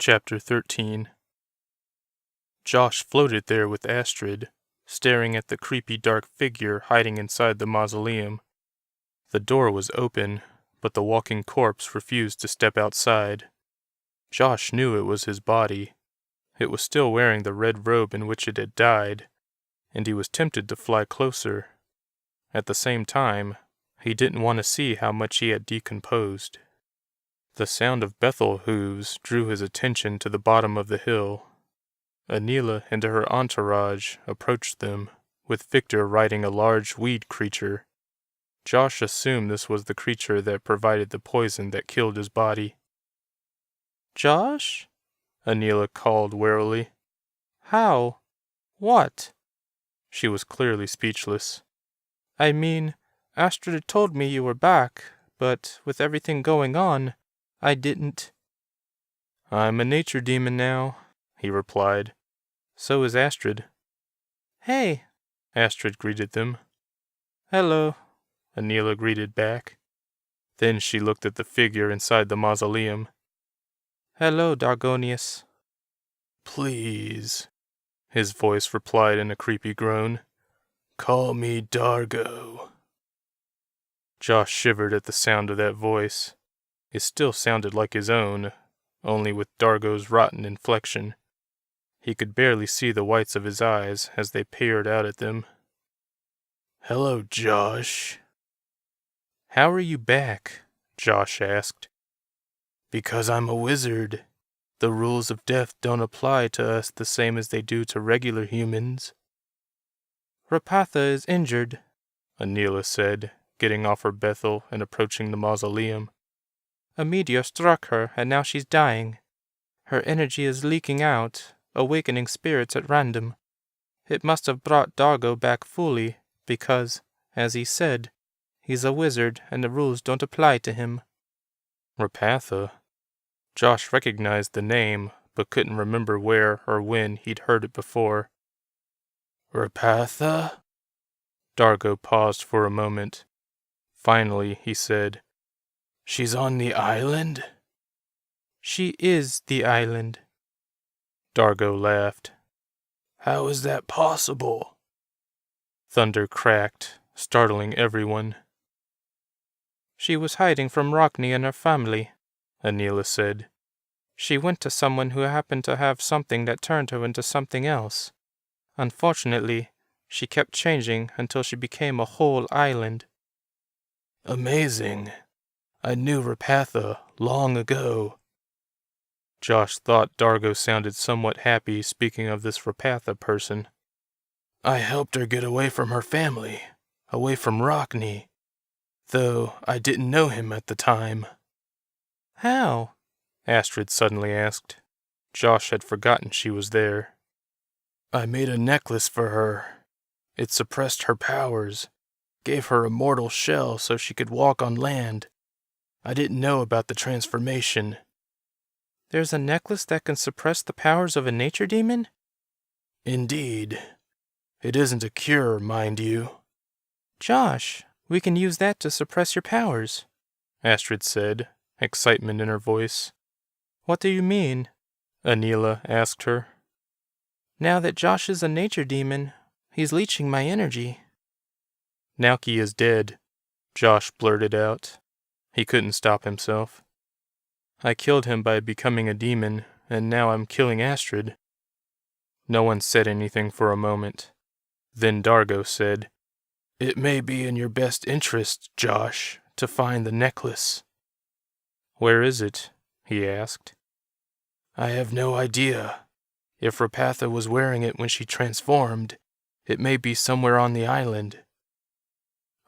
Chapter 13. Josh floated there with Astrid, staring at the creepy dark figure hiding inside the mausoleum. The door was open, but the walking corpse refused to step outside. Josh knew it was his body. It was still wearing the red robe in which it had died, and he was tempted to fly closer. At the same time, he didn't want to see how much he had decomposed. The sound of Bethel hooves drew his attention to the bottom of the hill. Anila and her entourage approached them, with Victor riding a large weed creature. Josh assumed this was the creature that provided the poison that killed his body. "Josh?" Anila called warily. "How? What?" She was clearly speechless. "I mean, Astrid had told me you were back, but with everything going on, I didn't." "I'm a nature demon now," he replied. "So is Astrid." "Hey," Astrid greeted them. "Hello," Anila greeted back. Then she looked at the figure inside the mausoleum. "Hello, Dargonius." "Please," his voice replied in a creepy groan. "Call me Dargo." Josh shivered at the sound of that voice. It still sounded like his own, only with Dargo's rotten inflection. He could barely see the whites of his eyes as they peered out at them. "Hello, Josh." "How are you back?" Josh asked. "Because I'm a wizard. The rules of death don't apply to us the same as they do to regular humans." "Rapatha is injured," Anila said, getting off her Bethel and approaching the mausoleum. "A meteor struck her, and now she's dying. Her energy is leaking out, awakening spirits at random. It must have brought Dargo back fully, because, as he said, he's a wizard and the rules don't apply to him." Rapatha? Josh recognized the name, but couldn't remember where or when he'd heard it before. "Rapatha?" Dargo paused for a moment. Finally, he said, "She's on the island?" "She is the island." Dargo laughed. "How is that possible?" Thunder cracked, startling everyone. "She was hiding from Rockney and her family," Anila said. "She went to someone who happened to have something that turned her into something else. Unfortunately, she kept changing until she became a whole island." "Amazing. I knew Rapatha long ago." Josh thought Dargo sounded somewhat happy speaking of this Rapatha person. "I helped her get away from her family, away from Rockney, though I didn't know him at the time." "How?" Astrid suddenly asked. Josh had forgotten she was there. "I made a necklace for her. It suppressed her powers, gave her a mortal shell so she could walk on land. I didn't know about the transformation." "There's a necklace that can suppress the powers of a nature demon?" "Indeed. It isn't a cure, mind you." "Josh, we can use that to suppress your powers," Astrid said, excitement in her voice. "What do you mean?" Anila asked her. "Now that Josh is a nature demon, he's leeching my energy." "Nauki is dead," Josh blurted out. He couldn't stop himself. "I killed him by becoming a demon, and now I'm killing Astrid." No one said anything for a moment. Then Dargo said, "It may be in your best interest, Josh, to find the necklace." "Where is it?" he asked. "I have no idea. If Rapatha was wearing it when she transformed, it may be somewhere on the island."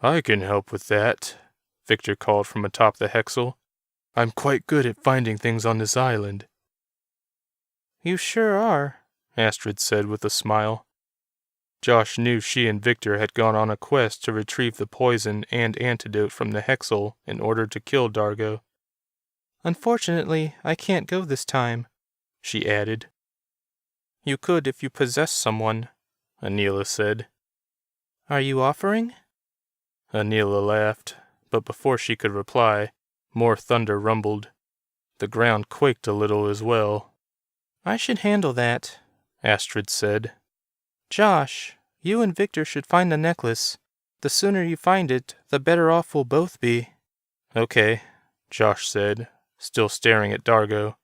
"I can help with that," Victor called from atop the hexel. "I'm quite good at finding things on this island." "You sure are," Astrid said with a smile. Josh knew she and Victor had gone on a quest to retrieve the poison and antidote from the hexel in order to kill Dargo. "Unfortunately, I can't go this time," she added. "You could if you possess someone," Anila said. "Are you offering?" Anila laughed, but before she could reply, more thunder rumbled. The ground quaked a little as well, I should handle that, Astrid said. Josh, you and Victor should find the necklace. The sooner you find it, the better off we'll both be. Okay, Josh said, still staring at Dargo.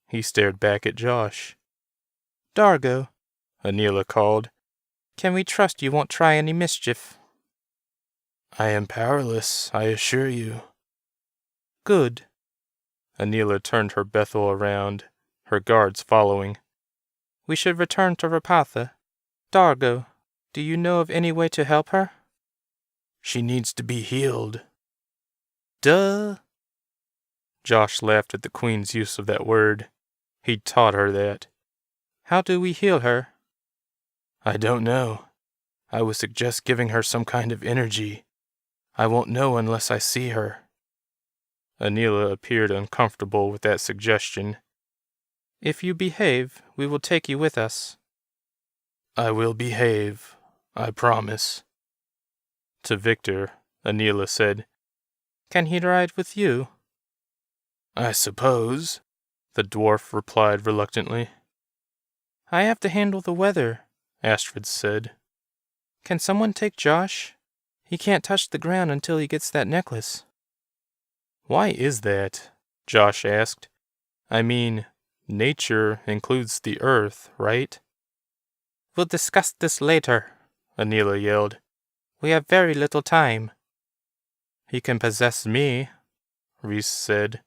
He stared back at Josh. Dargo, Anila called. Can we trust you won't try any mischief? I am powerless, I assure you. Good. Anila turned her Bethel around, her guards following. We should return to Rapatha. Dargo, do you know of any way to help her? She needs to be healed. Duh. Josh laughed at the Queen's use of that word. He'd taught her that. How do we heal her? I don't know. I would suggest giving her some kind of energy. I won't know unless I see her. Anila appeared uncomfortable with that suggestion. If you behave, we will take you with us. I will behave, I promise. To Victor, Anila said, Can he ride with you? I suppose, the dwarf replied reluctantly. I have to handle the weather, Astrid said. Can someone take Josh? He can't touch the ground until he gets that necklace. Why is that? Josh asked. I mean, nature includes the earth, right? We'll discuss this later, Anila yelled. We have very little time. He can possess me, Rhys said.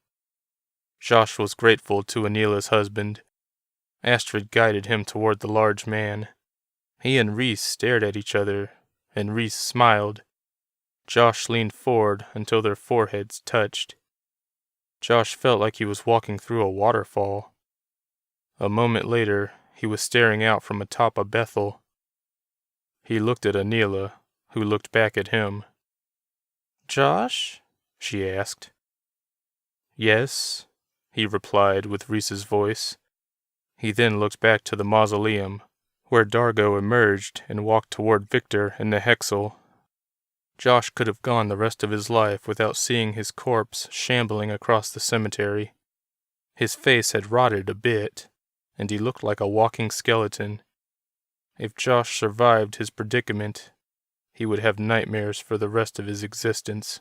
Josh was grateful to Anila's husband. Astrid guided him toward the large man. He and Rhys stared at each other, and Rhys smiled. Josh leaned forward until their foreheads touched. Josh felt like he was walking through a waterfall. A moment later, he was staring out from atop a Bethel. He looked at Anila, who looked back at him. Josh? She asked. Yes, he replied with Rhys's voice. He then looked back to the mausoleum, where Dargo emerged and walked toward Victor and the Hexel. Josh could have gone the rest of his life without seeing his corpse shambling across the cemetery. His face had rotted a bit, and he looked like a walking skeleton. If Josh survived his predicament, he would have nightmares for the rest of his existence.